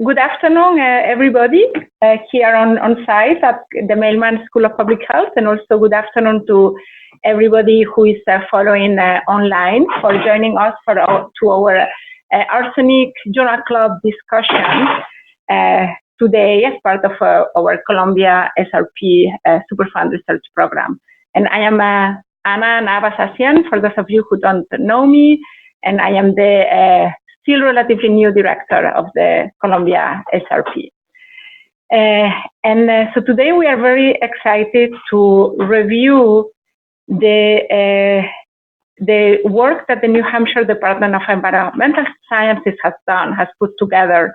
good afternoon, everybody here on site at the Mailman School of Public Health, and also good afternoon to everybody who is following online for joining us for our Arsenic Journal Club discussion today as part of our Columbia SRP Superfund Research Program. And I am Ana Navas-Asian, for those of you who don't know me, and I am the still relatively new director of the Columbia SRP. So today we are very excited to review the work that the New Hampshire Department of Environmental Sciences has put together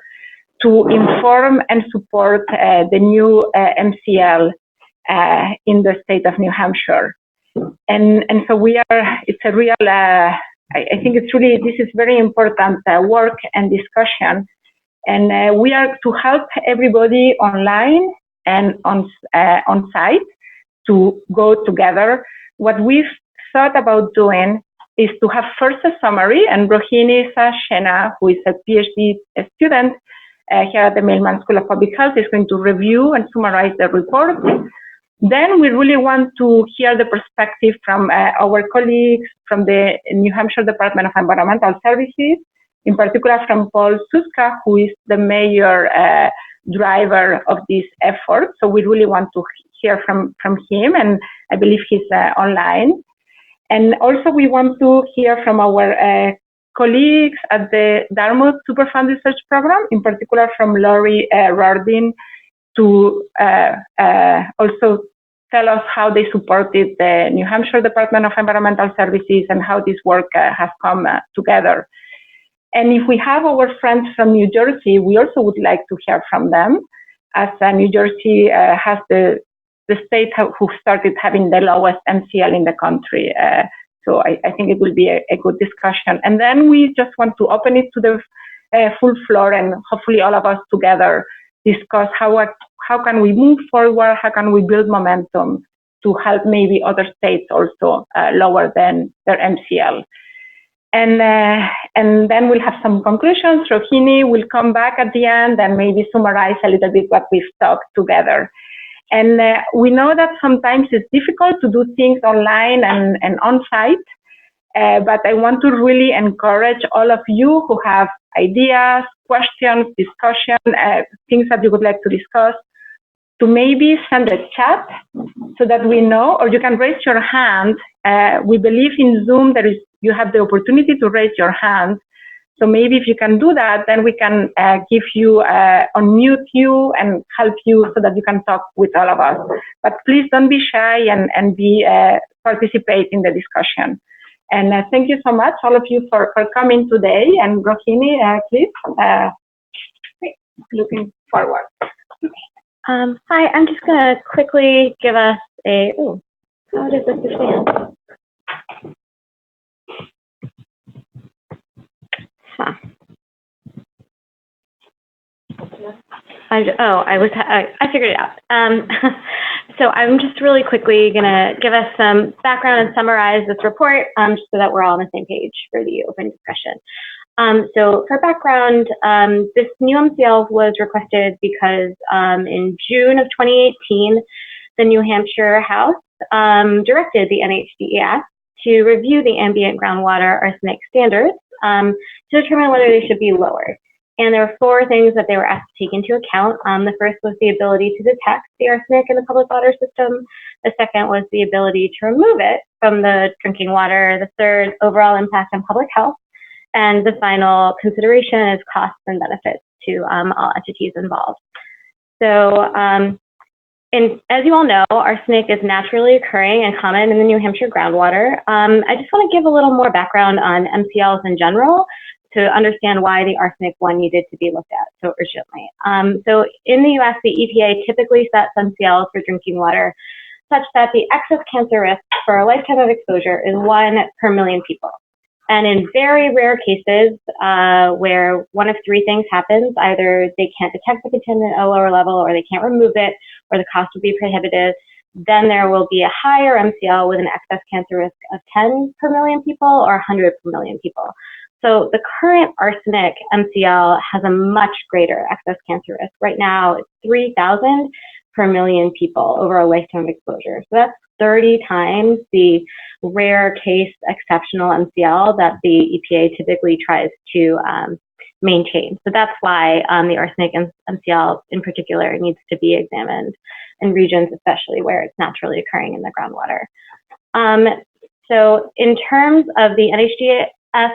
to inform and support the new MCL in the state of New Hampshire. And so it's a real, I think it's really, this is very important work and discussion. And we are to help everybody online and on site to go together. What we've thought about doing is to have first a summary, and Roheeni Saxena, who is a Ph.D. student here at the Mailman School of Public Health, is going to review and summarize the report. Then we really want to hear the perspective from our colleagues from the New Hampshire Department of Environmental Services, in particular from Paul Suska, who is the major driver of this effort. So we really want to hear from him, and I believe he's online. And also we want to hear from our colleagues at the Dartmouth Superfund Research Program, in particular from Laurie Rardin, to also tell us how they supported the New Hampshire Department of Environmental Services and how this work has come together. And if we have our friends from New Jersey, we also would like to hear from them, as New Jersey has the state who started having the lowest MCL in the country. So I think it will be a good discussion. And then we just want to open it to the full floor, and hopefully all of us together discuss how can we move forward, how can we build momentum to help maybe other states also lower than their MCL. And then we'll have some conclusions. Roheeni will come back at the end and maybe summarize a little bit what we've talked together. And we know that sometimes it's difficult to do things online and on-site, but I want to really encourage all of you who have ideas, questions, discussion, things that you would like to discuss, to maybe send a chat so that we know, or you can raise your hand. We believe in Zoom you have the opportunity to raise your hand. So maybe if you can do that, then we can give you, unmute you and help you so that you can talk with all of us. But please don't be shy and participate in the discussion. And thank you so much, all of you, for coming today. And Roheeni, please, looking forward. Hi, I'm just going to quickly give us how does this stand? I figured it out. So I'm just really quickly going to give us some background and summarize this report, just so that we're all on the same page for the open discussion. So for background, this new MCL was requested because in June of 2018, the New Hampshire House directed the NHDES to review the ambient groundwater arsenic standards to determine whether they should be lowered. And there were 4 things that they were asked to take into account. The first was the ability to detect the arsenic in the public water system. The second was the ability to remove it from the drinking water. The third, overall impact on public health. And the final consideration is costs and benefits to all entities involved. So, as you all know, arsenic is naturally occurring and common in the New Hampshire groundwater. I just want to give a little more background on MCLs in general to understand why the arsenic one needed to be looked at so urgently. So in the US, the EPA typically sets MCLs for drinking water such that the excess cancer risk for a lifetime of exposure is 1 per million people. And in very rare cases where one of 3 things happens, either they can't detect the contaminant at a lower level, or they can't remove it, or the cost would be prohibitive, then there will be a higher MCL with an excess cancer risk of 10 per million people or 100 per million people. So the current arsenic MCL has a much greater excess cancer risk. Right now, it's 3,000 per million people over a lifetime of exposure. So that's 30 times the rare case exceptional MCL that the EPA typically tries to maintain. So that's why the arsenic MCL in particular needs to be examined in regions, especially where it's naturally occurring in the groundwater. So in terms of the NHDES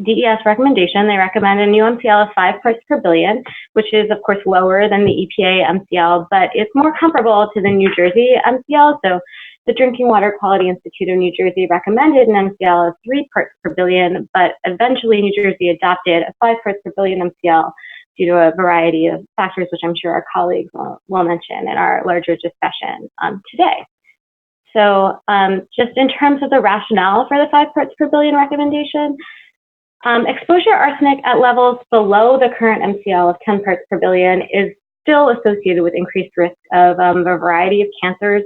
DES recommendation, they recommend a new MCL of 5 parts per billion, which is of course lower than the EPA MCL, but it's more comparable to the New Jersey MCL. So the Drinking Water Quality Institute of New Jersey recommended an MCL of 3 parts per billion, but eventually New Jersey adopted a 5 parts per billion MCL due to a variety of factors, which I'm sure our colleagues will mention in our larger discussion today. So just in terms of the rationale for the 5 parts per billion recommendation, exposure to arsenic at levels below the current MCL of 10 parts per billion is still associated with increased risk of a variety of cancers.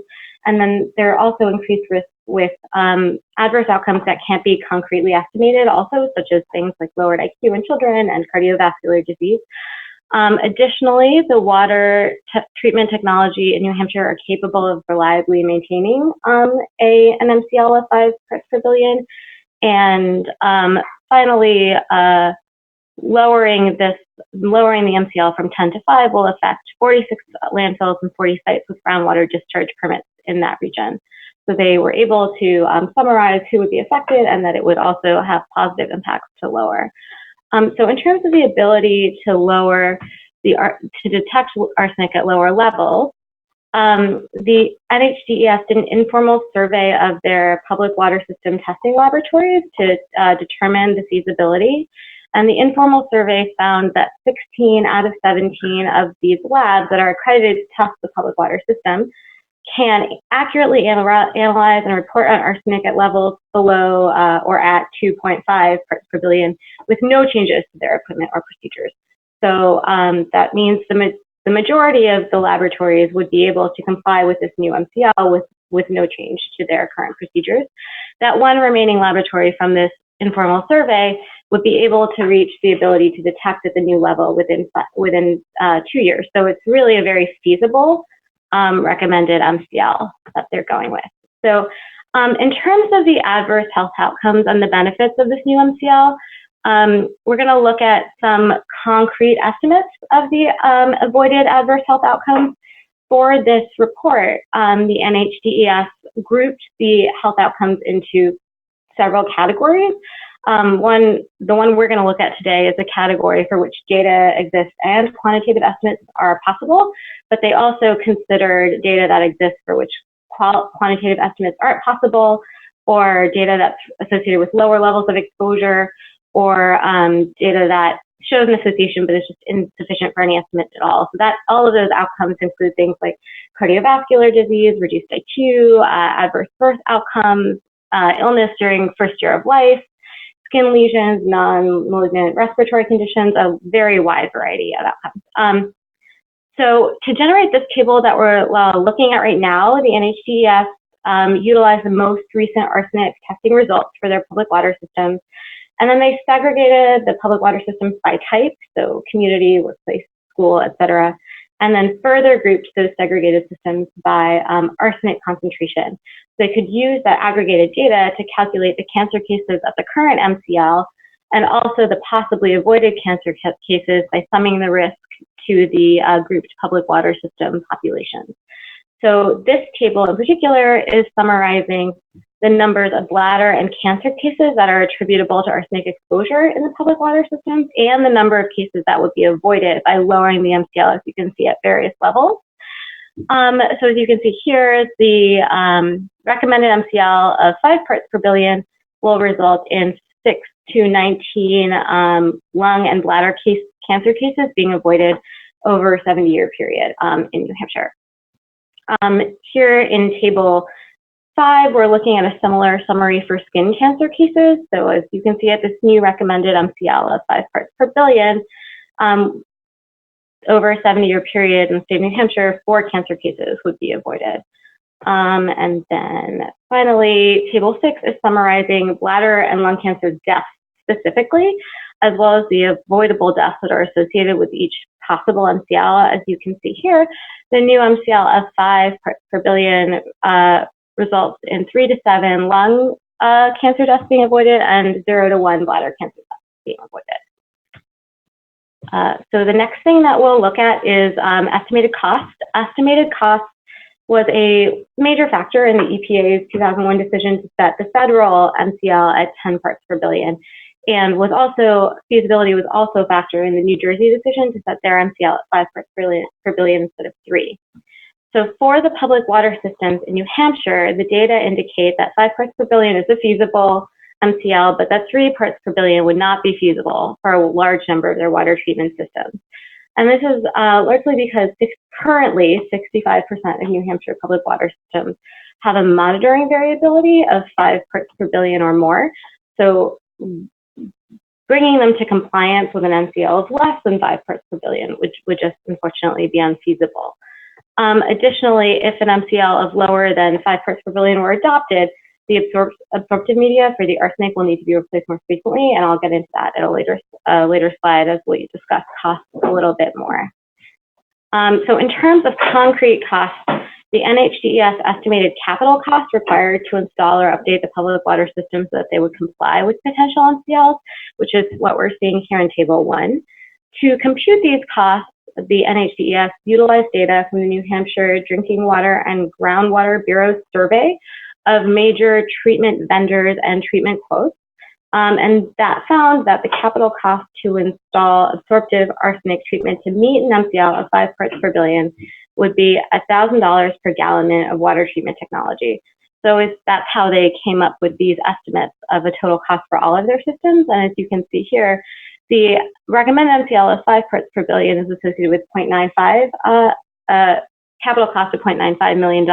And then there are also increased risks with adverse outcomes that can't be concretely estimated also, such as things like lowered IQ in children and cardiovascular disease. Additionally, the water treatment technology in New Hampshire are capable of reliably maintaining an MCL of 5 parts per billion. And finally, lowering the MCL from 10 to 5 will affect 46 landfills and 40 sites with groundwater discharge permits in that region. So they were able to summarize who would be affected and that it would also have positive impacts to lower. So in terms of the ability to lower to detect arsenic at lower levels, the NHDES did an informal survey of their public water system testing laboratories to determine the feasibility. And the informal survey found that 16 out of 17 of these labs that are accredited to test the public water system can accurately analyze and report on arsenic at levels below or at 2.5 parts per billion with no changes to their equipment or procedures. So that means the majority of the laboratories would be able to comply with this new MCL with no change to their current procedures. That one remaining laboratory from this informal survey would be able to reach the ability to detect at the new level within 2 years. So it's really a very feasible recommended MCL that they're going with. So in terms of the adverse health outcomes and the benefits of this new MCL, we're going to look at some concrete estimates of the avoided adverse health outcomes. For this report, the NHDES grouped the health outcomes into several categories. The one we're going to look at today is a category for which data exists and quantitative estimates are possible, but they also considered data that exists for which quantitative estimates aren't possible, or data that's associated with lower levels of exposure, or data that shows an association but is just insufficient for any estimates at all. So that all of those outcomes include things like cardiovascular disease, reduced IQ, adverse birth outcomes, illness during first year of life, skin lesions, non-malignant respiratory conditions, a very wide variety of outcomes. So to generate this table that we're looking at right now, the NHDES utilized the most recent arsenic testing results for their public water systems. And then they segregated the public water systems by type, so community, workplace, school, et cetera, and then further grouped those segregated systems by arsenic concentration. So they could use that aggregated data to calculate the cancer cases at the current MCL and also the possibly avoided cancer cases by summing the risk to the grouped public water system populations. So this table in particular is summarizing the numbers of bladder and cancer cases that are attributable to arsenic exposure in the public water systems and the number of cases that would be avoided by lowering the MCL, as you can see, at various levels. So as you can see here, the recommended MCL of 5 parts per billion will result in 6 to 19 lung and bladder cancer cases being avoided over a 70-year period in New Hampshire. Here in table 5, we're looking at a similar summary for skin cancer cases. So as you can see at this new recommended MCL of 5 parts per billion, over a 70-year period in the state of New Hampshire, 4 cancer cases would be avoided. And then finally, table 6 is summarizing bladder and lung cancer deaths. specifically, as well as the avoidable deaths that are associated with each possible MCL. As you can see here, the new MCL of 5 parts per billion results in 3 to 7 lung cancer deaths being avoided and 0 to 1 bladder cancer deaths being avoided. So the next thing that we'll look at is estimated cost. Estimated cost was a major factor in the EPA's 2001 decision to set the federal MCL at 10 parts per billion, and was also, feasibility was also a factor in the New Jersey decision to set their MCL at 5 parts per billion instead of 3. So for the public water systems in New Hampshire, the data indicate that 5 parts per billion is a feasible MCL, but that 3 parts per billion would not be feasible for a large number of their water treatment systems. And this is largely because currently 65% of New Hampshire public water systems have a monitoring variability of 5 parts per billion or more. So bringing them to compliance with an MCL of less than 5 parts per billion would just unfortunately be unfeasible. Additionally, if an MCL of lower than 5 parts per billion were adopted, the absorptive media for the arsenic will need to be replaced more frequently, and I'll get into that at a later slide as we discuss costs a little bit more. So in terms of concrete costs, the NHDES estimated capital costs required to install or update the public water system so that they would comply with potential MCLs, which is what we're seeing here in Table 1. To compute these costs, the NHDES utilized data from the New Hampshire Drinking Water and Groundwater Bureau survey of major treatment vendors and treatment quotes. And that found that the capital cost to install absorptive arsenic treatment to meet an MCL of 5 parts per billion would be $1,000 per gallon of water treatment technology. So that's how they came up with these estimates of a total cost for all of their systems. And as you can see here, the recommended MCL of 5 parts per billion is associated with 0.95 capital cost of $0.95 million,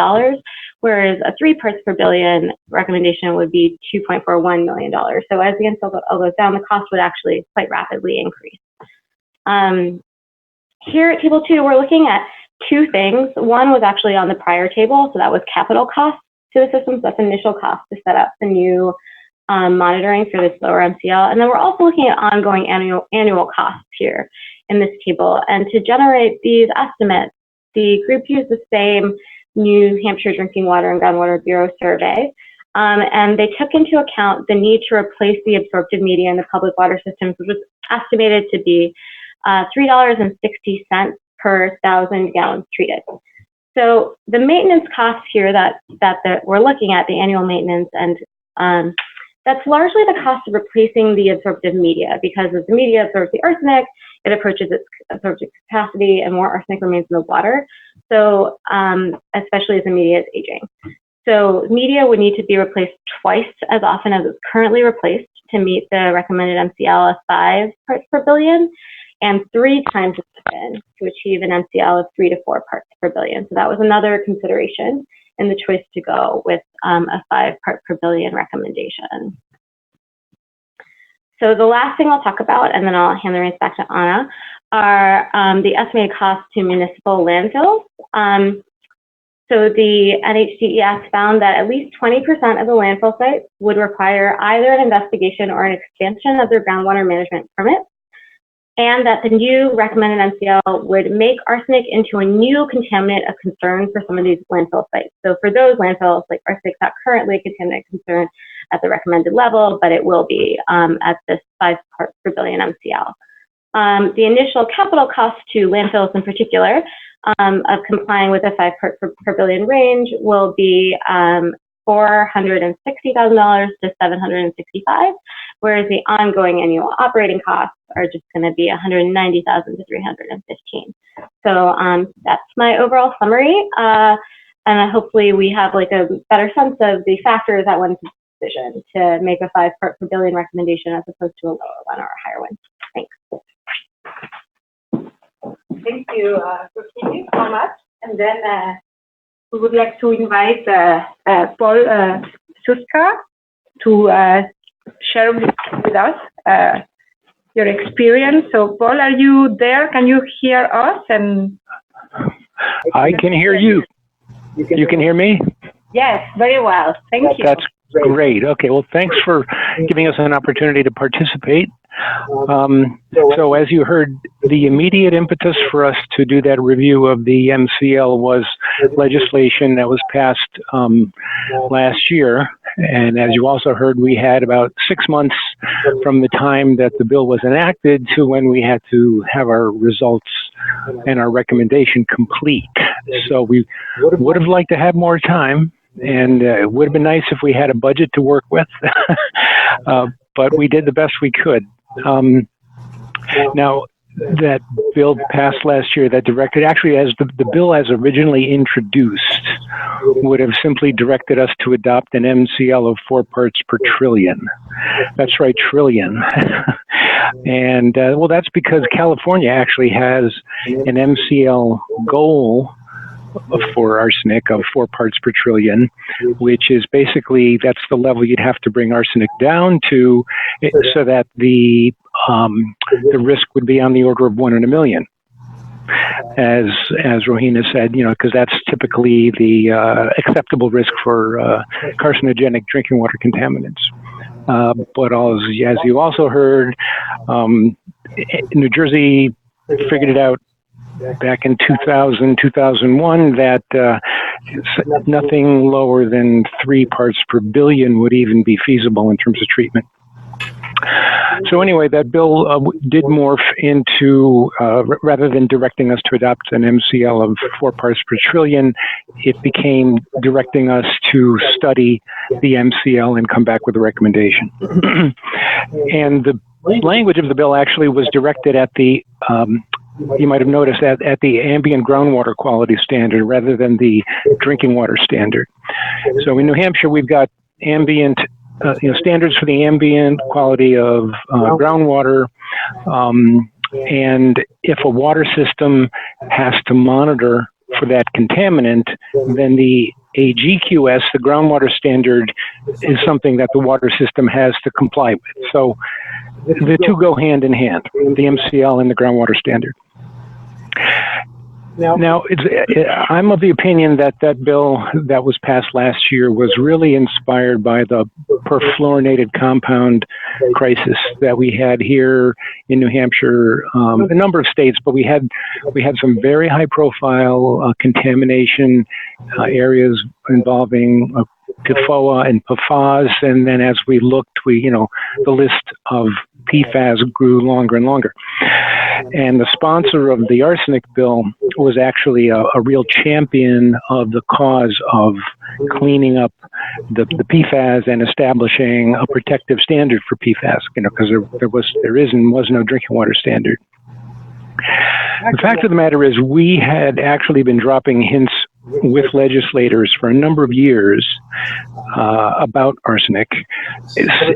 whereas a 3 parts per billion recommendation would be $2.41 million. So as the MCL goes down, the cost would actually quite rapidly increase. Here at Table 2, we're looking at 2 things. One was actually on the prior table, so that was capital costs to the systems. That's initial cost to set up the new monitoring for this lower MCL. And then we're also looking at ongoing annual costs here in this table. And to generate these estimates, the group used the same New Hampshire Drinking Water and Groundwater Bureau survey, and they took into account the need to replace the absorptive media in the public water systems, which was estimated to be $3.60 per 1,000 gallons treated. So the maintenance costs here that we're looking at, the annual maintenance, and that's largely the cost of replacing the absorptive media, because as the media absorbs the arsenic, it approaches its absorptive capacity and more arsenic remains in the water. So especially as the media is aging. So media would need to be replaced twice as often as it's currently replaced to meet the recommended MCL of 5 parts per billion, and 3 times as often to achieve an MCL of 3 to 4 parts per billion. So that was another consideration in the choice to go with a 5 part per billion recommendation. So the last thing I'll talk about, and then I'll hand the reins back to Anna, are the estimated costs to municipal landfills. So the NHDES found that at least 20% of the landfill sites would require either an investigation or an expansion of their groundwater management permits, and that the new recommended MCL would make arsenic into a new contaminant of concern for some of these landfill sites. So for those landfills, like arsenic is not currently a contaminant of concern at the recommended level, but it will be at this 5 parts per billion MCL. The initial capital cost to landfills in particular of complying with a 5 parts per billion range will be $460,000 to $765,000, whereas the ongoing annual operating costs are just going to be $190,000 to $315,000. So that's my overall summary, and hopefully we have like a better sense of the factors that went into the decision to make a 5 parts per billion recommendation as opposed to a lower one or a higher one. Thanks. Thank you, Roheeni, so much. And then we would like to invite Paul Suska to share with us your experience. So, Paul, are you there? Can you hear us? And I can hear you. You can hear me? Yes, very well. Thank you. Great. Okay. Well, thanks for giving us an opportunity to participate. So as you heard, the immediate impetus for us to do that review of the MCL was legislation that was passed last year. And as you also heard, we had about 6 months from the time that the bill was enacted to when we had to have our results and our recommendation complete. So we would have liked to have more time. And it would have been nice if we had a budget to work with, but we did the best we could. Now, that bill passed last year that directed, actually, as the bill as originally introduced, would have simply directed us to adopt an MCL of 4 parts per trillion. That's right, trillion. And, well, that's because California actually has an MCL goal for arsenic of 4 parts per trillion, which is basically, that's the level you'd have to bring arsenic down to so that the risk would be on the order of 1 in a million. As Roheeni said, you know, because that's typically the acceptable risk for carcinogenic drinking water contaminants. But as you also heard, New Jersey figured it out back in 2000, 2001, that nothing lower than 3 parts per billion would even be feasible in terms of treatment. So anyway, that bill did morph into, rather than directing us to adopt an MCL of 4 parts per trillion, it became directing us to study the MCL and come back with a recommendation. And the language of the bill actually was directed at the you might have noticed at the ambient groundwater quality standard rather than the drinking water standard. So in New Hampshire, we've got ambient, standards for the ambient quality of groundwater. And if a water system has to monitor for that contaminant, then the AGQS, the groundwater standard, is something that the water system has to comply with. So the two go hand in hand, the MCL and the groundwater standard. Now, I'm of the opinion that that bill that was passed last year was really inspired by the perfluorinated compound crisis that we had here in New Hampshire, a number of states, but we had some very high-profile contamination areas involving PFOA and PFAS, and then as we looked, the list of PFAS grew longer and longer. And the sponsor of the arsenic bill was actually a real champion of the cause of cleaning up the PFAS and establishing a protective standard for PFAS, because there is and was no drinking water standard. The fact of the matter is, we had actually been dropping hints with legislators for a number of years about arsenic,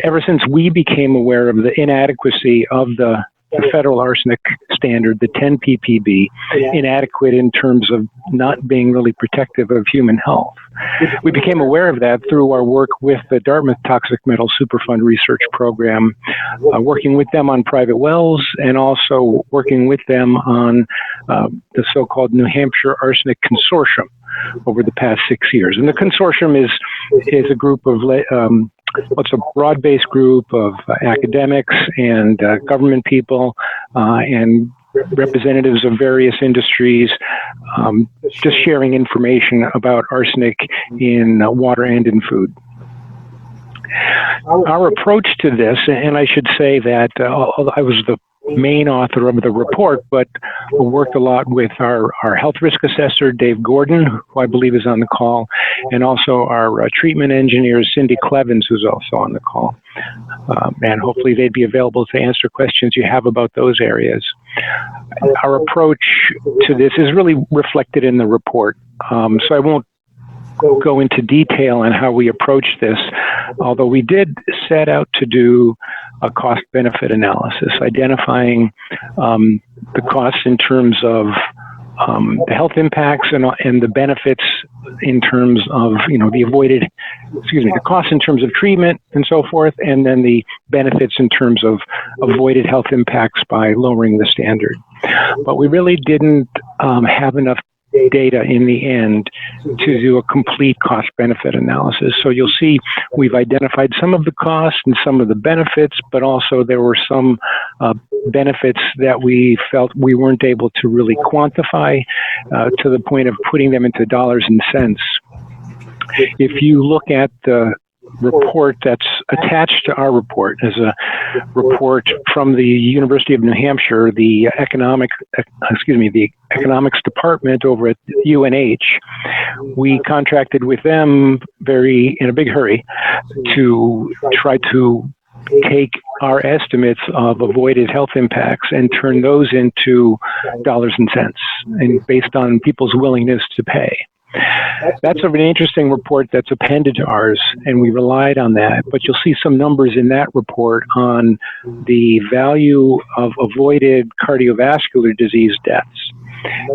ever since we became aware of the inadequacy of the federal arsenic standard, the 10 ppb, inadequate in terms of not being really protective of human health. We became aware of that through our work with the Dartmouth Toxic Metal Superfund Research Program, working with them on private wells and also working with them on the so-called New Hampshire Arsenic Consortium over the past 6 years. And the consortium is a group of a broad-based group of academics and government people and representatives of various industries, just sharing information about arsenic in water and in food. Our approach to this, and I should say that I was the main author of the report, but worked a lot with our health risk assessor, Dave Gordon, who I believe is on the call, and also our treatment engineer, Cindy Clevens, who's also on the call. And hopefully they'd be available to answer questions you have about those areas. Our approach to this is really reflected in the report, so I won't go into detail on how we approach this, although we did set out to do a cost-benefit analysis, identifying the costs in terms of the health impacts and the benefits in terms of, the costs in terms of treatment and so forth, and then the benefits in terms of avoided health impacts by lowering the standard. But we really didn't have enough data in the end to do a complete cost-benefit analysis. So you'll see we've identified some of the costs and some of the benefits, but also there were some benefits that we felt we weren't able to really quantify to the point of putting them into dollars and cents. If you look at the report that's attached to our report as a report from the University of New Hampshire, the economics department over at UNH, we contracted with them in a big hurry to try to take our estimates of avoided health impacts and turn those into dollars and cents, and based on people's willingness to pay. That's an interesting report that's appended to ours, and we relied on that. But you'll see some numbers in that report on the value of avoided cardiovascular disease deaths.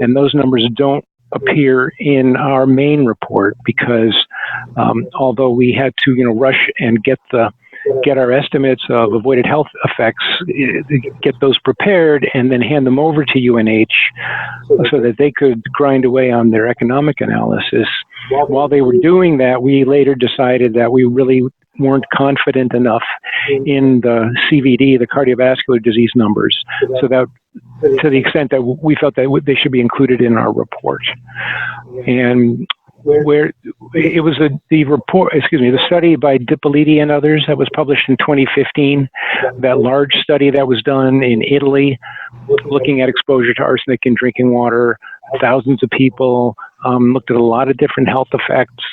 And those numbers don't appear in our main report because although we had to rush and get our estimates of avoided health effects, get those prepared, and then hand them over to UNH so that they could grind away on their economic analysis. While they were doing that, we later decided that we really weren't confident enough in the CVD, the cardiovascular disease numbers, so that to the extent that we felt that they should be included in our report. And where it was the study by Dippoliti and others that was published in 2015, that large study that was done in Italy, looking at exposure to arsenic in drinking water, thousands of people, looked at a lot of different health effects,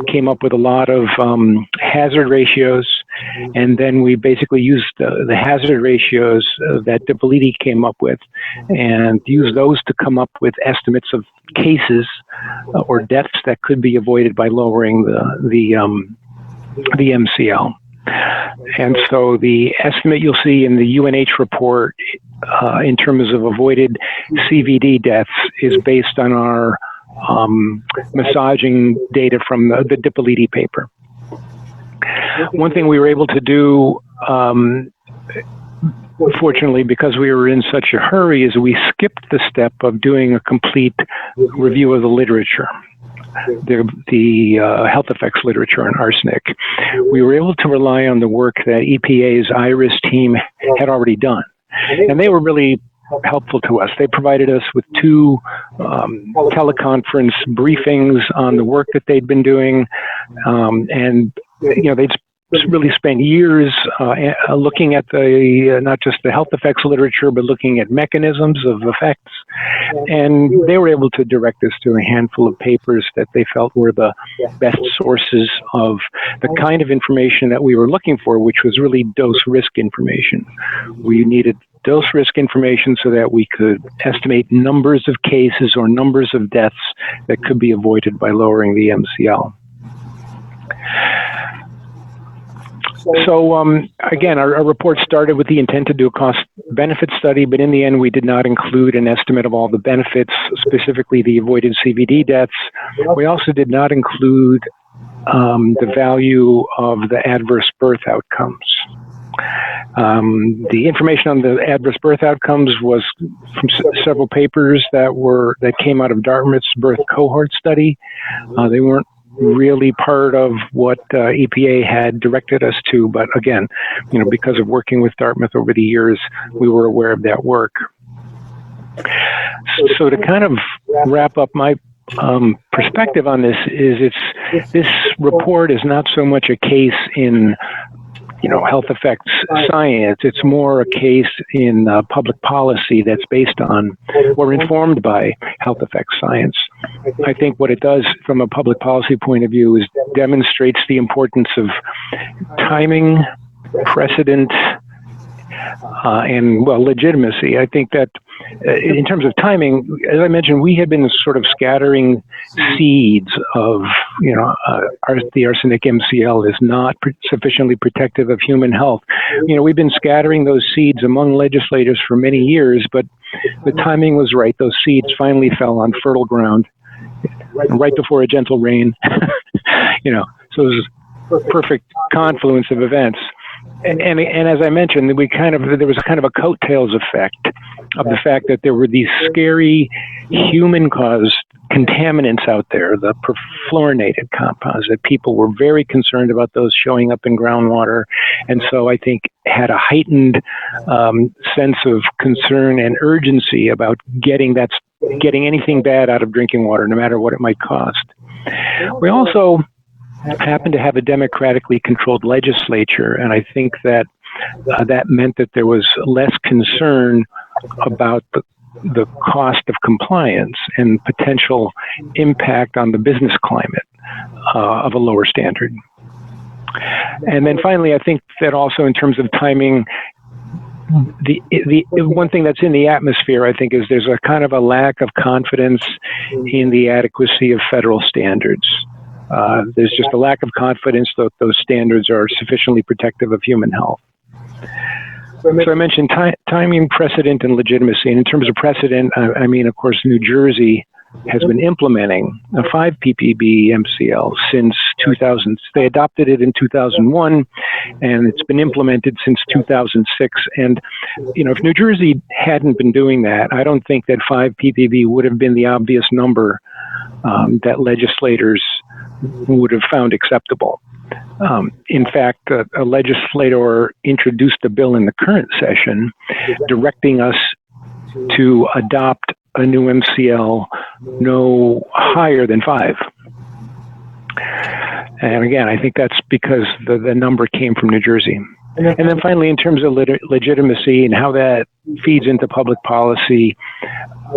came up with a lot of hazard ratios, and then we basically used the hazard ratios that Dippoliti came up with and used those to come up with estimates of cases or deaths that could be avoided by lowering the MCL. And so the estimate you'll see in the UNH report in terms of avoided CVD deaths is based on our massaging data from the Dippoliti paper. One thing we were able to do, fortunately, because we were in such a hurry, is we skipped the step of doing a complete review of the literature, the health effects literature on arsenic. We were able to rely on the work that EPA's IRIS team had already done, and they were really helpful to us. They provided us with 2 teleconference briefings on the work that they'd been doing, and they'd really spent years looking at not just the health effects literature, but looking at mechanisms of effects. And they were able to direct us to a handful of papers that they felt were the best sources of the kind of information that we were looking for, which was really dose risk information. We needed dose risk information so that we could estimate numbers of cases or numbers of deaths that could be avoided by lowering the MCL. So again, our report started with the intent to do a cost-benefit study, but in the end, we did not include an estimate of all the benefits, specifically the avoided CVD deaths. We also did not include the value of the adverse birth outcomes. The information on the adverse birth outcomes was from several papers that came out of Dartmouth's birth cohort study. They weren't really part of what EPA had directed us to, but again, because of working with Dartmouth over the years, we were aware of that work. So to kind of wrap up my perspective on this is this report is not so much a case in health effects science. It's more a case in public policy that's based on or informed by health effects science. I think what it does from a public policy point of view is demonstrates the importance of timing, precedent, and legitimacy. I think that in terms of timing, as I mentioned, we had been sort of scattering seeds of, the arsenic MCL is not sufficiently protective of human health. We've been scattering those seeds among legislators for many years, but the timing was right. Those seeds finally fell on fertile ground right before a gentle rain. So it was a perfect confluence of events. and as I mentioned, there was kind of a coattails effect of the fact that there were these scary human-caused contaminants out there, the perfluorinated compounds, that people were very concerned about those showing up in groundwater, and so I think had a heightened sense of concern and urgency about getting anything bad out of drinking water, no matter what it might cost. We also happen to have a democratically controlled legislature, and I think that that meant that there was less concern about the cost of compliance and potential impact on the business climate of a lower standard. And then finally, I think that also in terms of timing, the one thing that's in the atmosphere, I think, is there's a kind of a lack of confidence in the adequacy of federal standards. There's just a lack of confidence that those standards are sufficiently protective of human health. So I mentioned timing, precedent, and legitimacy. And in terms of precedent, I mean, of course, New Jersey has been implementing a 5 ppb MCL since 2000. They adopted it in 2001, and it's been implemented since 2006. And, you know, if New Jersey hadn't been doing that, I don't think that 5 ppb would have been the obvious number that legislators would have found acceptable. In fact, a legislator introduced a bill in the current session directing us to adopt a new MCL no higher than 5. And again, I think that's because the number came from New Jersey. And then finally, in terms of legitimacy and how that feeds into public policy,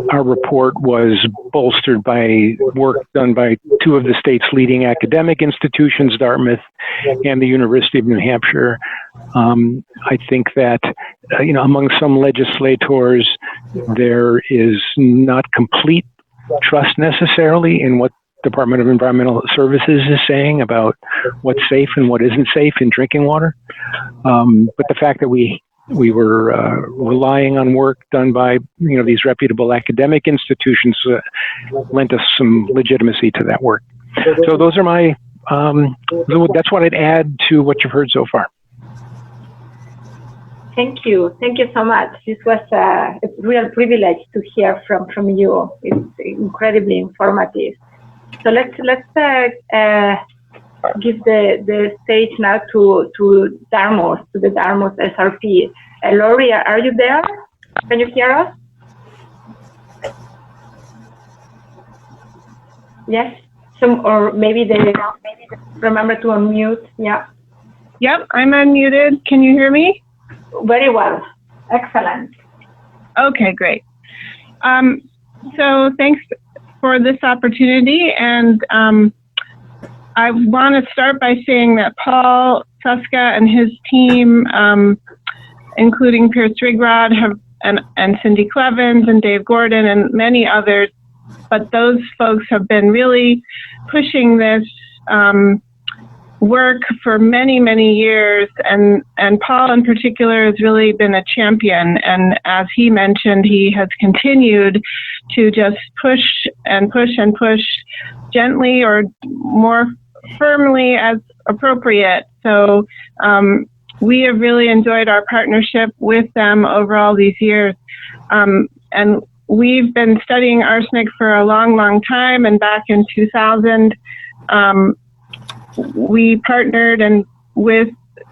our report was bolstered by work done by 2 of the state's leading academic institutions, Dartmouth and the University of New Hampshire. I think that, you know, among some legislators, there is not complete trust necessarily in what Department of Environmental Services is saying about what's safe and what isn't safe in drinking water. But the fact that we were relying on work done by, you know, these reputable academic institutions lent us some legitimacy to that work. So those are my, that's what I'd add to what you've heard so far. Thank you. Thank you so much. This was a real privilege to hear from you. It's incredibly informative. So let's give the stage now to Dartmouth, to the Dartmouth SRP. Lori, are you there? Can you hear us? Yes. Or maybe remember to unmute. Yeah. Yep, I'm unmuted. Can you hear me? Very well. Excellent. Okay, great. So thanks for this opportunity, and I want to start by saying that Paul Suska and his team, including Pierce Rigrod and Cindy Clevens and Dave Gordon and many others, but those folks have been really pushing this work for many, many years, and Paul in particular has really been a champion, and as he mentioned, he has continued to just push and push and push gently or more firmly as appropriate. So we have really enjoyed our partnership with them over all these years, and we've been studying arsenic for a long, long time, and back in 2000, we partnered with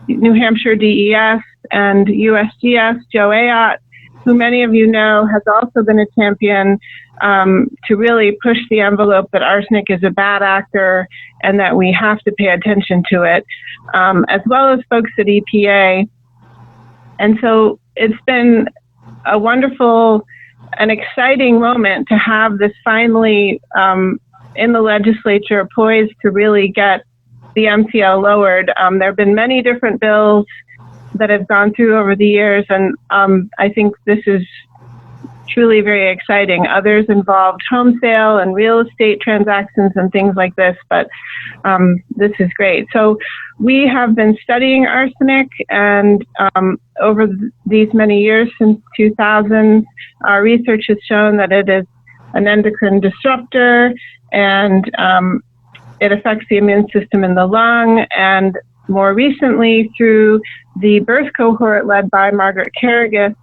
New Hampshire DES and USGS. Joe Ayotte, who many of you know, has also been a champion to really push the envelope that arsenic is a bad actor and that we have to pay attention to it, as well as folks at EPA. And so it's been a wonderful and exciting moment to have this finally in the legislature poised to really get the MCL lowered. There have been many different bills that have gone through over the years, and I think this is truly very exciting. Others involved home sale and real estate transactions and things like this, but this is great. So we have been studying arsenic, and over these many years since 2000, our research has shown that it is an endocrine disruptor, and it affects the immune system in the lung, and more recently, through the birth cohort led by Margaret Carrigus,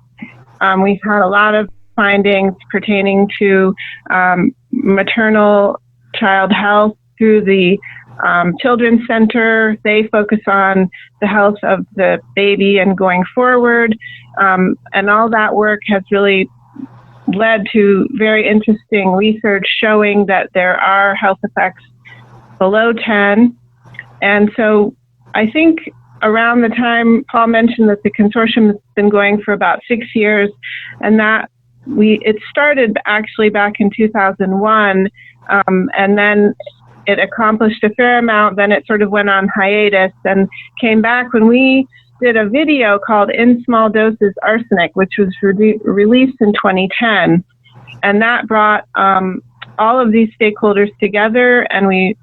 we've had a lot of findings pertaining to maternal child health through the Children's Center. They focus on the health of the baby and going forward. And all that work has really led to very interesting research showing that there are health effects below 10. And so I think around the time Paul mentioned that the consortium has been going for about 6 years, and that it started actually back in 2001, and then it accomplished a fair amount. Then it sort of went on hiatus and came back when we did a video called In Small Doses Arsenic, which was released in 2010. And that brought all of these stakeholders together, and we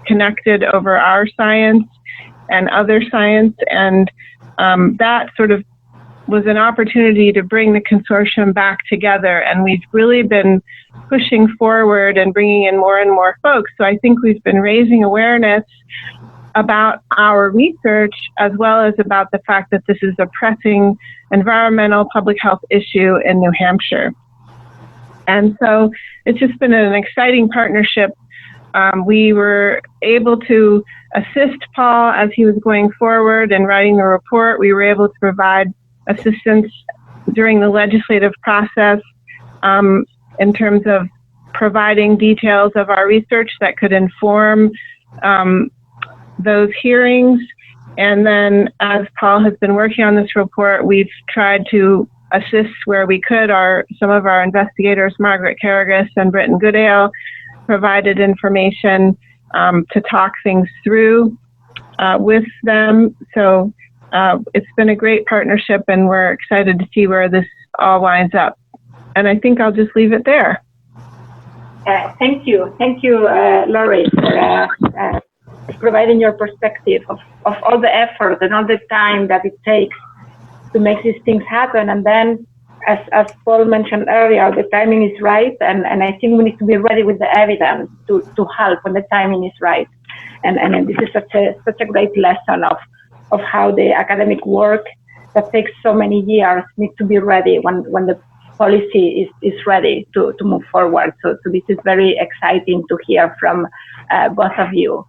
connected over our science and other science. And that sort of was an opportunity to bring the consortium back together. And we've really been pushing forward and bringing in more and more folks. So I think we've been raising awareness about our research, as well as about the fact that this is a pressing environmental public health issue in New Hampshire. And so it's just been an exciting partnership. We were able to assist Paul as he was going forward and writing the report. We were able to provide assistance during the legislative process in terms of providing details of our research that could inform those hearings. And then as Paul has been working on this report, we've tried to assist where we could. Some of our investigators, Margaret Carrigus and Britton Goodale, provided information to talk things through with them. So it's been a great partnership, and we're excited to see where this all winds up. And I think I'll just leave it there. Thank you, Laurie, for providing your perspective of all the effort and all the time that it takes to make these things happen. And then, as Paul mentioned earlier, the timing is right, and I think we need to be ready with the evidence to help when the timing is right. And this is such a great lesson of how the academic work that takes so many years needs to be ready when the policy is ready to move forward. So this is very exciting to hear from both of you.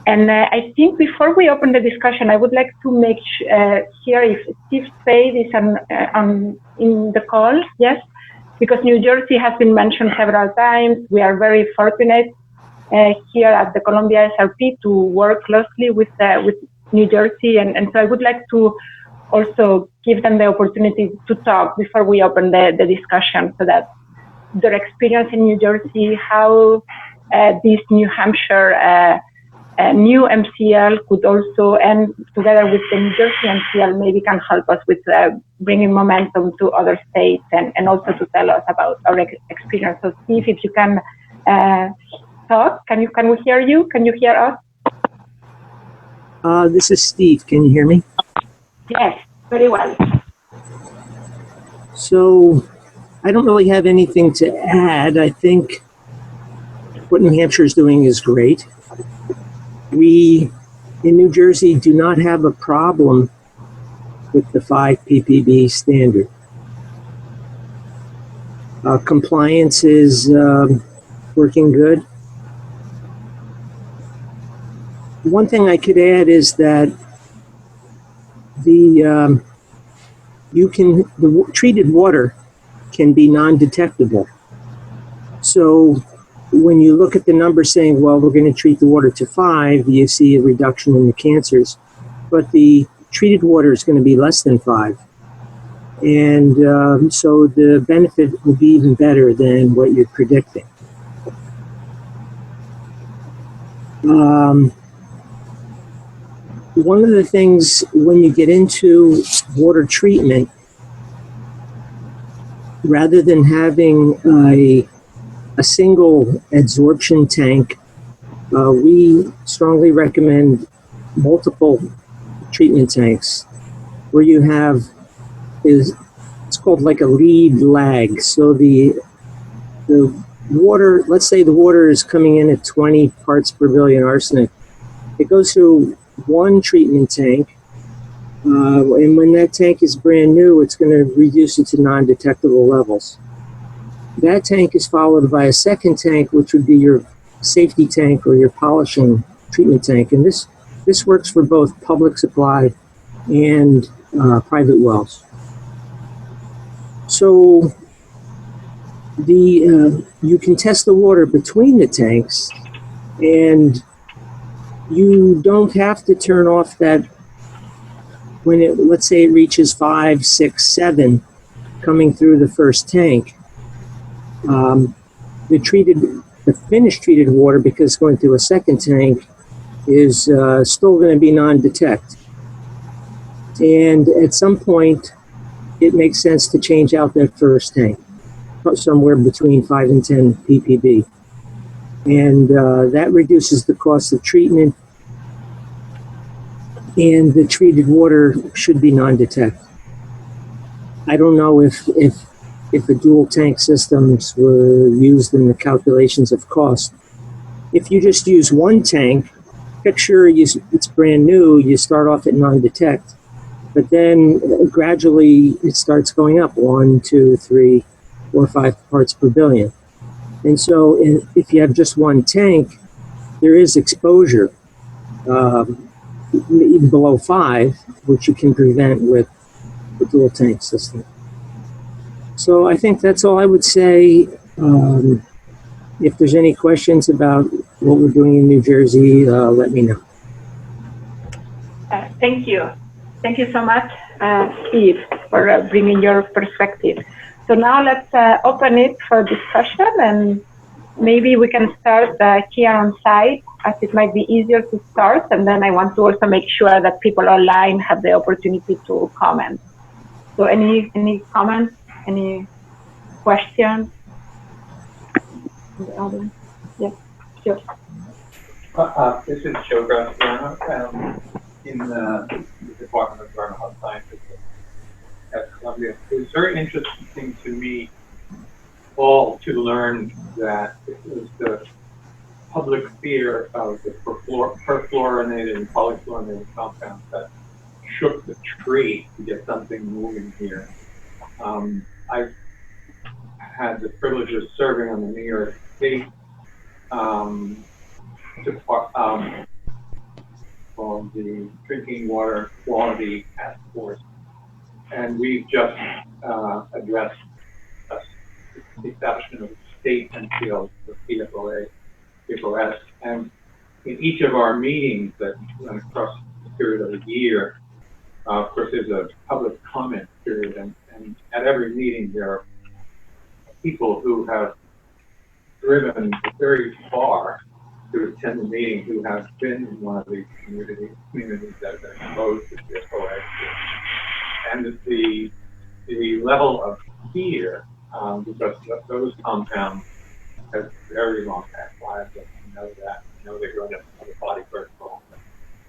And I think before we open the discussion, I would like to make hear if Steve Spade is in the call. Yes, because New Jersey has been mentioned several times. We are very fortunate here at the Columbia SRP to work closely with New Jersey, and so I would like to also give them the opportunity to talk before we open the discussion, so that their experience in New Jersey, how this New Hampshire new MCL could also, and together with the New Jersey MCL, maybe can help us with bringing momentum to other states, and also to tell us about our experience. So Steve, if you can talk, can we hear you? Can you hear us? This is Steve. Can you hear me? Yes, very well. So I don't really have anything to add. I think what New Hampshire is doing is great. We in New Jersey do not have a problem with the 5 ppb standard. Compliance is working good. One thing I could add is that the treated water can be non-detectable. So when you look at the numbers saying, well, we're going to treat the water to 5, you see a reduction in the cancers, but the treated water is going to be less than 5. And so the benefit will be even better than what you're predicting. One of the things when you get into water treatment, rather than having a single adsorption tank, we strongly recommend multiple treatment tanks where you have it's called like a lead lag. So the water, let's say the water is coming in at 20 parts per billion arsenic. It goes through one treatment tank. And when that tank is brand new, it's going to reduce it to non-detectable levels. That tank is followed by a second tank, which would be your safety tank or your polishing treatment tank. And this works for both public supply and private wells. So you can test the water between the tanks, and you don't have to turn off that when it, let's say it reaches 5, 6, 7 coming through the first tank. The finished treated water, because going through a second tank, is still going to be non-detect. And at some point, it makes sense to change out that first tank, somewhere between 5 and 10 ppb. And that reduces the cost of treatment, and the treated water should be non-detect. I don't know if a dual tank systems were used in the calculations of cost. If you just use one tank, picture it's brand new, you start off at non-detect, but then gradually it starts going up 1, 2, 3, 4, 5 parts per billion. And so if you have just one tank, there is exposure even below 5, which you can prevent with the dual tank system. So I think that's all I would say. If there's any questions about what we're doing in New Jersey, let me know. Thank you. Thank you so much, Steve, for bringing your perspective. So now let's open it for discussion, and maybe we can start here on site, as it might be easier to start, and then I want to also make sure that people online have the opportunity to comment. So any comments, any questions? Yes, sure. This is Joe Graziano in the Department of Environmental Sciences at Columbia. It was very interesting to me all to learn that it was the public fear of the perfluorinated and polyfluorinated compounds that shook the tree to get something moving here. I've had the privilege of serving on the New York State called the Drinking Water Quality Task Force, and we've just addressed the establishment of state MCL, the PFOS, and in each of our meetings that run across the period of a year, of course, there's a public comment period, and at every meeting there are people who have driven very far to attend the meeting, who have been in one of these communities that have been exposed to PFOS, and the level of fear, because those compounds have very long half-lives, and you know that. You know they're going to the body first of all.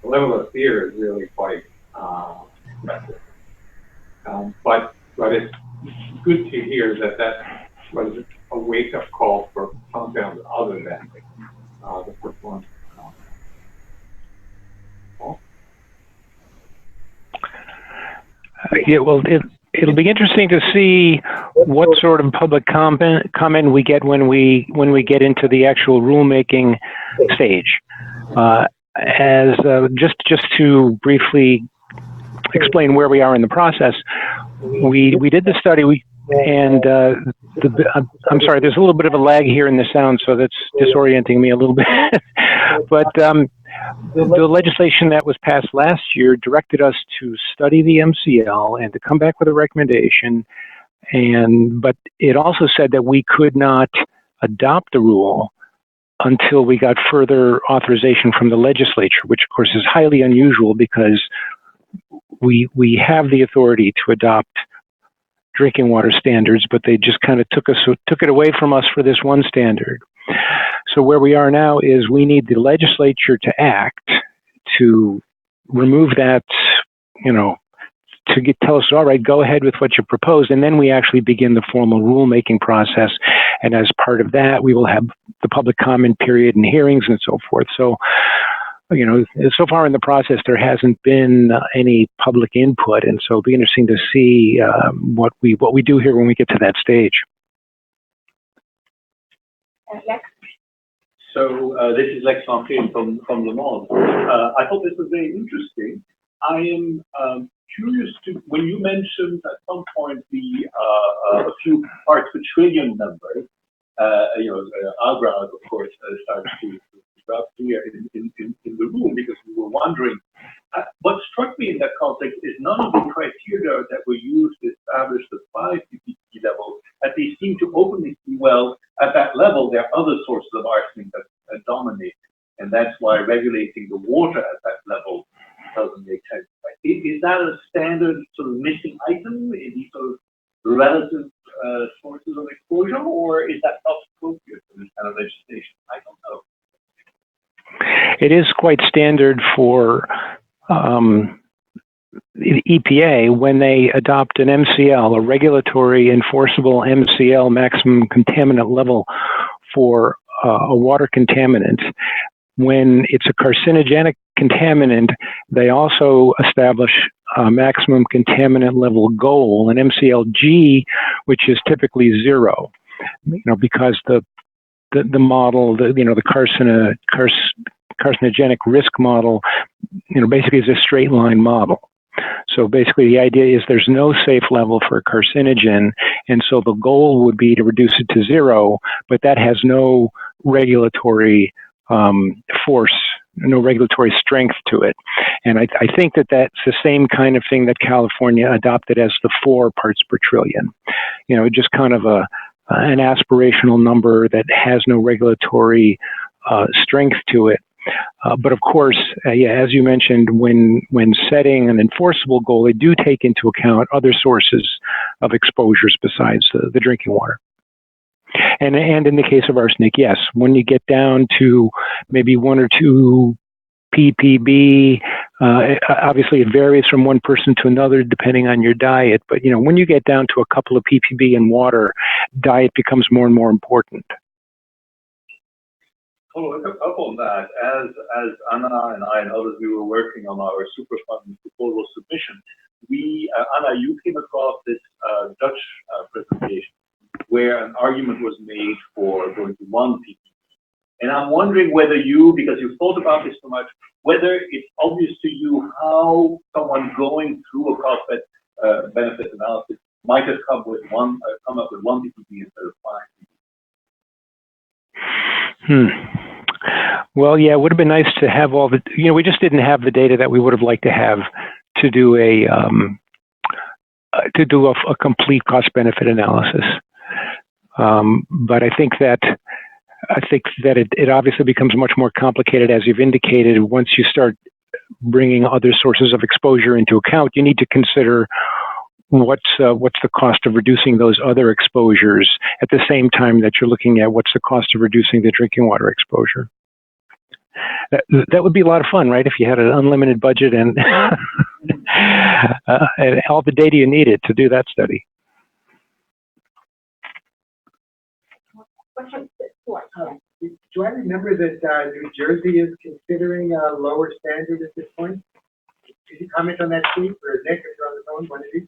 The level of fear is really quite impressive. But it's good to hear that was a wake-up call for compounds other than the performance compounds. Yeah, well, it'll be interesting to see what sort of public comment we get when we get into the actual rulemaking stage. Just to briefly explain where we are in the process, we did the study, and I'm sorry, there's a little bit of a lag here in the sound, so that's disorienting me a little bit. But the legislation that was passed last year directed us to study the MCL and to come back with a recommendation. But it also said that we could not adopt the rule until we got further authorization from the legislature, which of course is highly unusual because we have the authority to adopt drinking water standards, but they just kind of took it away from us for this one standard. So where we are now is we need the legislature to act to remove that, tell us, all right, go ahead with what you proposed, and then we actually begin the formal rulemaking process. And as part of that, we will have the public comment period and hearings and so forth. So so far in the process, there hasn't been any public input, and so it'll be interesting to see what we do here when we get to that stage. So this is Lex Martin from Le Mans. I thought this was very interesting. I am curious to, when you mentioned at some point a few parts per trillion numbers, eyebrows, of course, started to drop here in the room, because we were wondering. What struck me in that context is none of the criteria that were used to establish the 5 ppb level, at least seem to openly see, well, at that level, there are other sources of arsenic that dominate. And that's why regulating the water at that level doesn't make sense. Is that a standard sort of missing item in these sort of relative sources of exposure, or is that not appropriate for this kind of legislation? I don't know. It is quite standard for the EPA when they adopt an MCL, a regulatory enforceable MCL maximum contaminant level for a water contaminant. When it's a carcinogenic contaminant, they also establish a maximum contaminant level goal, an MCLG, which is typically 0. Because the model, the carcinogenic risk model, basically is a straight line model. So basically the idea is there's no safe level for a carcinogen, and so the goal would be to reduce it to 0, but that has no regulatory force, no regulatory strength to it. And I think that's the same kind of thing that California adopted as the 4 parts per trillion. Just kind of an aspirational number that has no regulatory strength to it. But of course, as you mentioned, when setting an enforceable goal, they do take into account other sources of exposures besides the drinking water. And in the case of arsenic, yes, when you get down to maybe 1 or 2 ppb, obviously it varies from one person to another depending on your diet. But when you get down to a couple of ppb in water, diet becomes more and more important. Following up on that, as Anna and I and others, we were working on our Superfund proposal submission, Anna, you came across this Dutch presentation where an argument was made for going to 1 ppb. And I'm wondering whether you, because you've thought about this so much, whether it's obvious to you how someone going through a cost-benefit analysis might have come up with 1 ppb instead of 5. Well, yeah, it would have been nice to have all the, we just didn't have the data that we would have liked to have to do a complete cost-benefit analysis. But I think that it obviously becomes much more complicated, as you've indicated. Once you start bringing other sources of exposure into account, you need to consider what's the cost of reducing those other exposures at the same time that you're looking at what's the cost of reducing the drinking water exposure. That would be a lot of fun, right? If you had an unlimited budget and, and all the data you needed to do that study. Do I remember that New Jersey is considering a lower standard at this point? Could you comment on that, Steve, or Nick, if you're on the phone, one of you?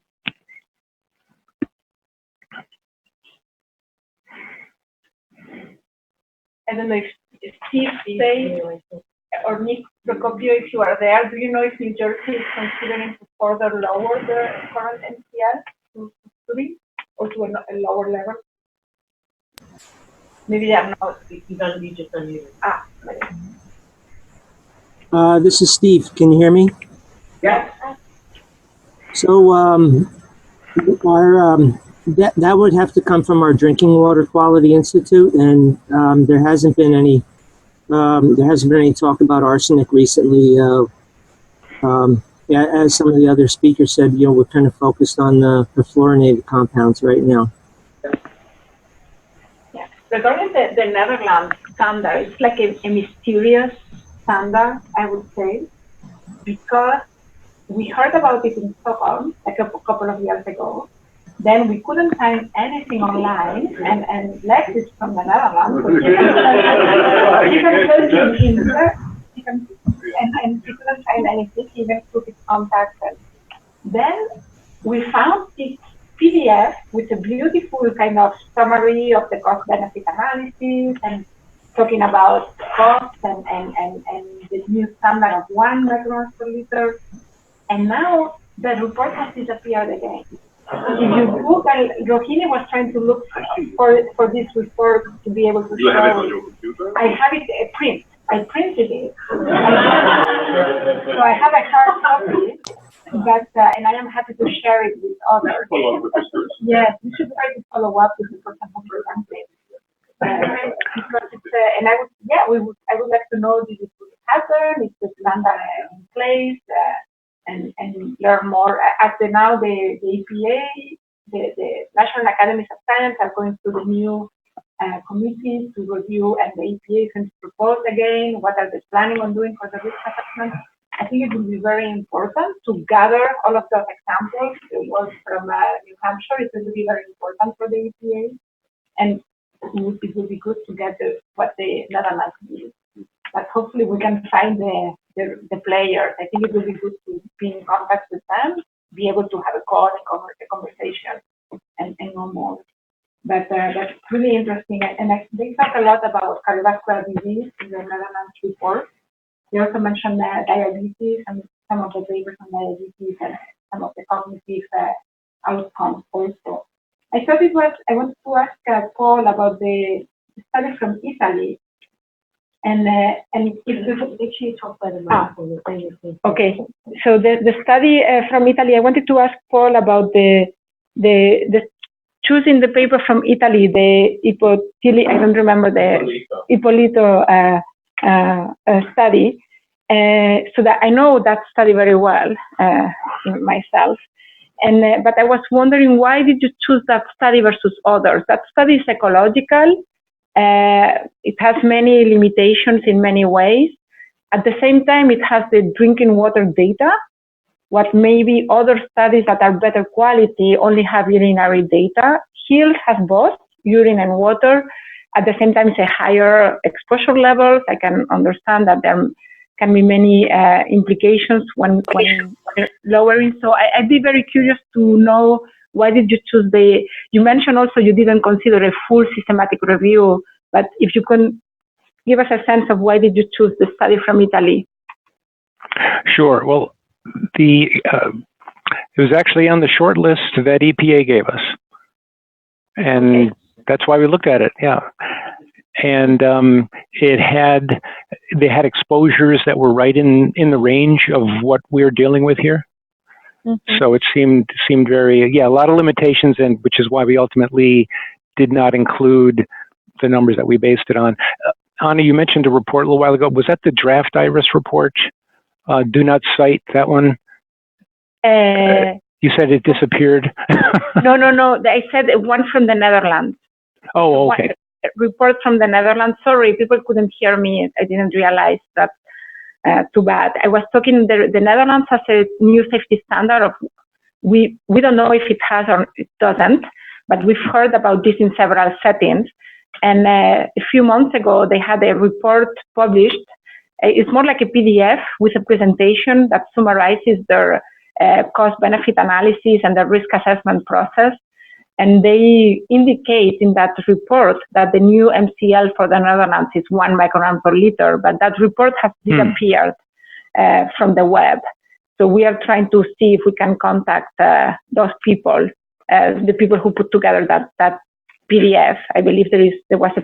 I don't know if Steve say, or Nick Procopio, if you are there, do you know if New Jersey is considering to further lower the current MCL to 3 or to a lower level? Maybe they are not even digital. This is Steve. Can you hear me? Yeah. So that would have to come from our Drinking Water Quality Institute, and there hasn't been any talk about arsenic recently. As some of the other speakers said, we're kind of focused on the perfluorinated compounds right now. Regarding the Netherlands standard, it's like a mysterious standard, I would say, because we heard about it in Stockholm like a couple of years ago. Then we couldn't find anything online, and Lex is from the Netherlands. So and he couldn't find anything. He even took his contacts. And then we found this PDF with a beautiful kind of summary of the cost-benefit analysis and talking about costs and the new standard of 1 microgram per liter. And now the report has disappeared again. If you Google, Roheeni was trying to look for this report to be able to Do you show have it on your computer? I have it print. I printed it. So I have a hard copy, but and I am happy to share it with others. Yes, we should try to follow up with the person who presented it. Because it's, and I would, yeah, I would like to know, did it happen? Is the standard in place? And learn more. Now the EPA, the National Academies of Science are going through the new committees to review, and the EPA is going to propose again what are they planning on doing for the risk assessment. I think it will be very important to gather all of those examples. It was from New Hampshire. It's going to be very important for the EPA, and it would be good to get what the Netherlands do. But hopefully we can find the players. I think it would be good to be in contact with them, be able to have a call and a conversation and know more. But that's really interesting. And they talk a lot about cardiovascular disease in the Netherlands report. They also mentioned diabetes and some of the papers on diabetes and some of the cognitive outcomes also. I wanted to ask Paul about the study from Italy. And if she talk by the microphone. Okay, so the study from Italy, I wanted to ask Paul about the choosing the paper from Italy, the I don't remember the Ippolito study, so that I know that study very well myself. And but I was wondering, why did you choose that study versus others? That study is ecological. It has many limitations in many ways. At the same time, it has the drinking water data, what maybe other studies that are better quality only have urinary data. HILS has both urine and water. At the same time, it's a higher exposure levels. I can understand that there can be many implications when lowering. So I'd be very curious to know, why did you choose you mentioned also you didn't consider a full systematic review, but if you can give us a sense of why did you choose the study from Italy? Sure. Well, it was actually on the short list that EPA gave us. And that's why we looked at it, yeah. And they had exposures that were right in the range of what we're dealing with here. Mm-hmm. So it seemed very, a lot of limitations, and which is why we ultimately did not include the numbers that we based it on. Anna, you mentioned a report a little while ago. Was that the draft IRIS report? Do not cite that one. You said it disappeared. No. I said one from the Netherlands. Oh, okay. Report from the Netherlands. Sorry, people couldn't hear me. I didn't realize that. Too bad. I was talking, the Netherlands has a new safety standard of, we don't know if it has or it doesn't, but we've heard about this in several settings. And a few months ago, they had a report published. It's more like a PDF with a presentation that summarizes their cost-benefit analysis and the risk assessment process. And they indicate in that report that the new MCL for the Netherlands is 1 microgram per liter, but that report has disappeared from the web. So we are trying to see if we can contact those people, the people who put together that PDF. I believe there was a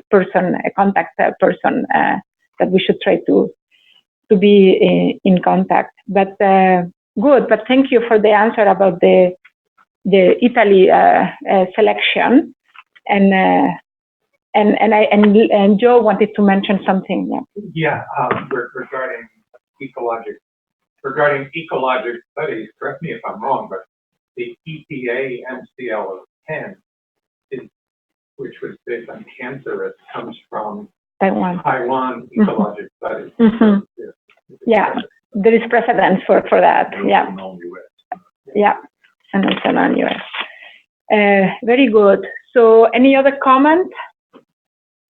contact person that we should try to be in contact. But good. But thank you for the answer about the Italy selection, and Joe wanted to mention something. Regarding ecologic studies. Correct me if I'm wrong, but the EPA MCL of 10, which was based on cancer, it comes from Taiwan ecologic studies. Mm-hmm. So, there is precedence for that. And also non-US. Very good. So any other comment?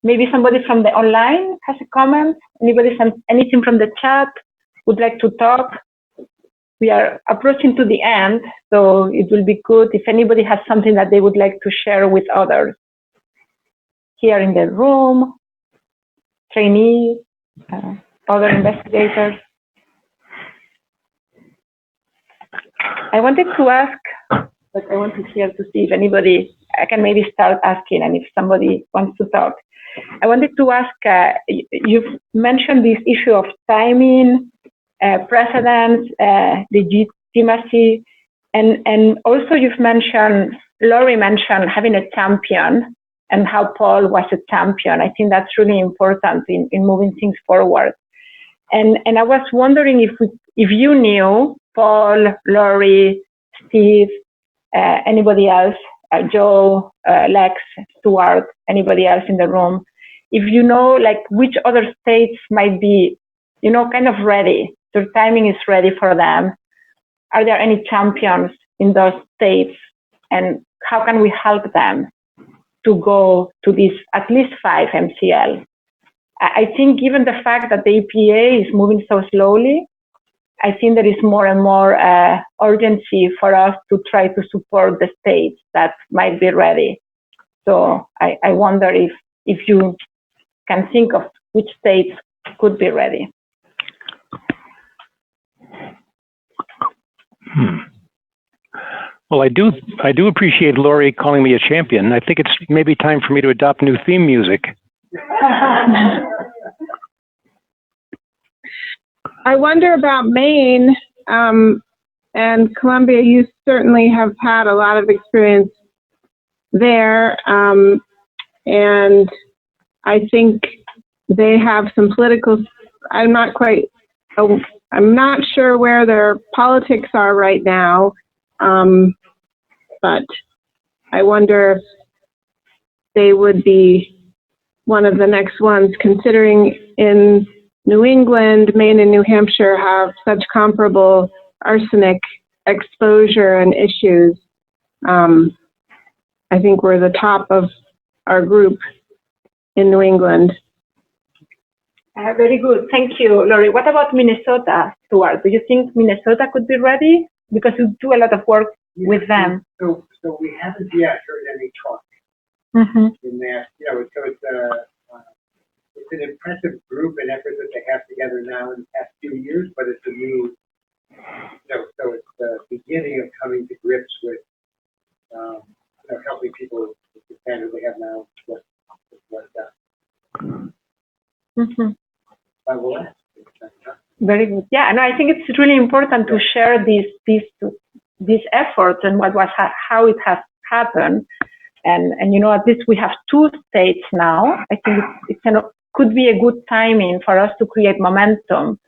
Maybe somebody from the online has a comment? Anything from the chat? would like to talk. We are approaching to the end, so it will be good if anybody has something that they would like to share with others. Here in the room, trainees, other investigators. I wanted to ask, but I want to hear to see if anybody, I can maybe start asking, and if somebody wants to talk. I wanted to ask, you've mentioned this issue of timing, precedence, legitimacy, and also you've mentioned, Laurie mentioned having a champion and how Paul was a champion. I think that's really important in moving things forward. And I was wondering if you knew Paul, Laurie, Steve, anybody else, Joe, Lex, Stuart, anybody else in the room, if you know like which other states might be, you know, kind of ready, their timing is ready for them. Are there any champions in those states, and how can we help them to go to this at least 5 MCL? I think given the fact that the EPA is moving so slowly, I think there is more and more urgency for us to try to support the states that might be ready. So I wonder if you can think of which states could be ready. Well, I do appreciate Laurie calling me a champion. I think it's maybe time for me to adopt new theme music. I wonder about Maine and Columbia. You certainly have had a lot of experience there, and I think they have some political. I'm not sure where their politics are right now, but I wonder if they would be one of the next ones, considering in New England, Maine and New Hampshire have such comparable arsenic exposure and issues. I think we're the top of our group in New England. Very good. Thank you, Laurie. What about Minnesota, Stuart? Do you think Minnesota could be ready? Because you do a lot of work with them. So we haven't yet heard any talk in that. You know, so it's an impressive group and effort that they have together now in the past few years, but it's a new, so it's the beginning of coming to grips with, helping people with the standard they have now. I will ask. Very good. Yeah, and I think it's really important to share these efforts and how it has happened. And at least we have 2 states now. I think it could be a good timing for us to create momentum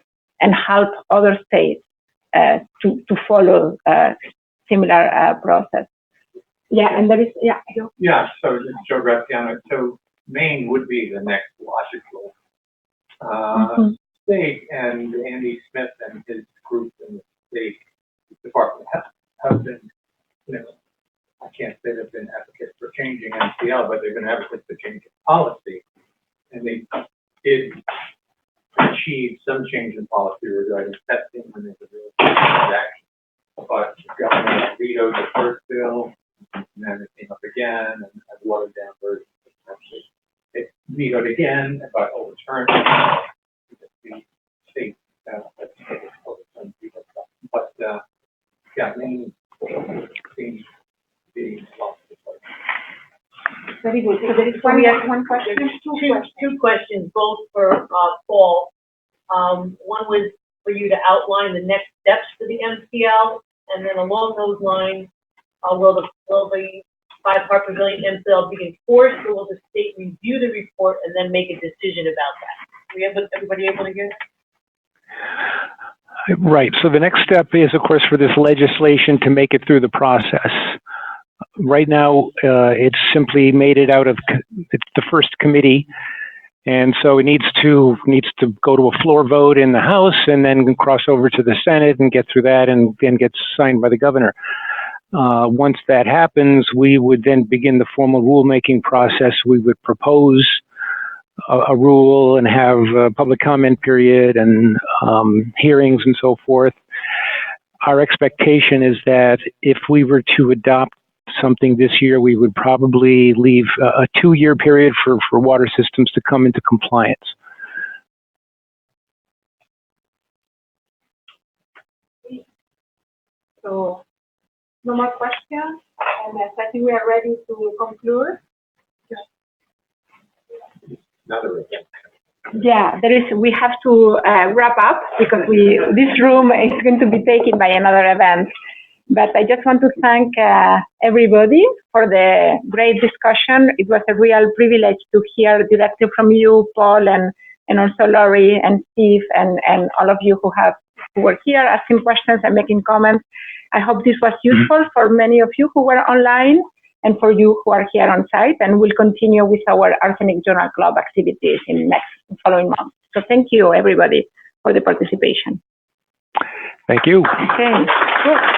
and help other states to follow a similar process. Yeah, and there is, yeah. Yeah, so Joe Graziano, so Maine would be the next logical state, and Andy Smith and his group in the state department have been, I can't say they've been advocates for changing MCL, but they've been advocates for changing policy. And they did achieve some change in policy regarding testing when there's a real transaction. But the government vetoed the first bill, and then it came up again, and a watered down version. It vetoed again, but overturned the state overturned veto stuff. But yeah, Maine seems to be lost. Very good. So there is one question. Two questions, both for Paul. One was for you to outline the next steps for the MCL, and then along those lines, will the 5-part pavilion MCL be enforced, or will the state review the report and then make a decision about that? Everybody able to hear? Right. So the next step is, of course, for this legislation to make it through the process. Right now, it's simply made it out of the first committee, and so it needs to go to a floor vote in the House and then cross over to the Senate and get through that and then get signed by the governor. Once that happens, we would then begin the formal rulemaking process. We would propose a rule and have a public comment period and hearings and so forth. Our expectation is that if we were to adopt something this year, we would probably leave a 2-year period for water systems to come into compliance. So, no more questions, and I think we are ready to conclude. Yeah, we have to wrap up because this room is going to be taken by another event. But I just want to thank everybody for the great discussion. It was a real privilege to hear directly from you, Paul, and also Laurie and Steve, and all of you who were here asking questions and making comments. I hope this was useful for many of you who were online and for you who are here on site, and we'll continue with our Arsenic Journal Club activities in following months. So thank you, everybody, for the participation. Thank you. Okay, good.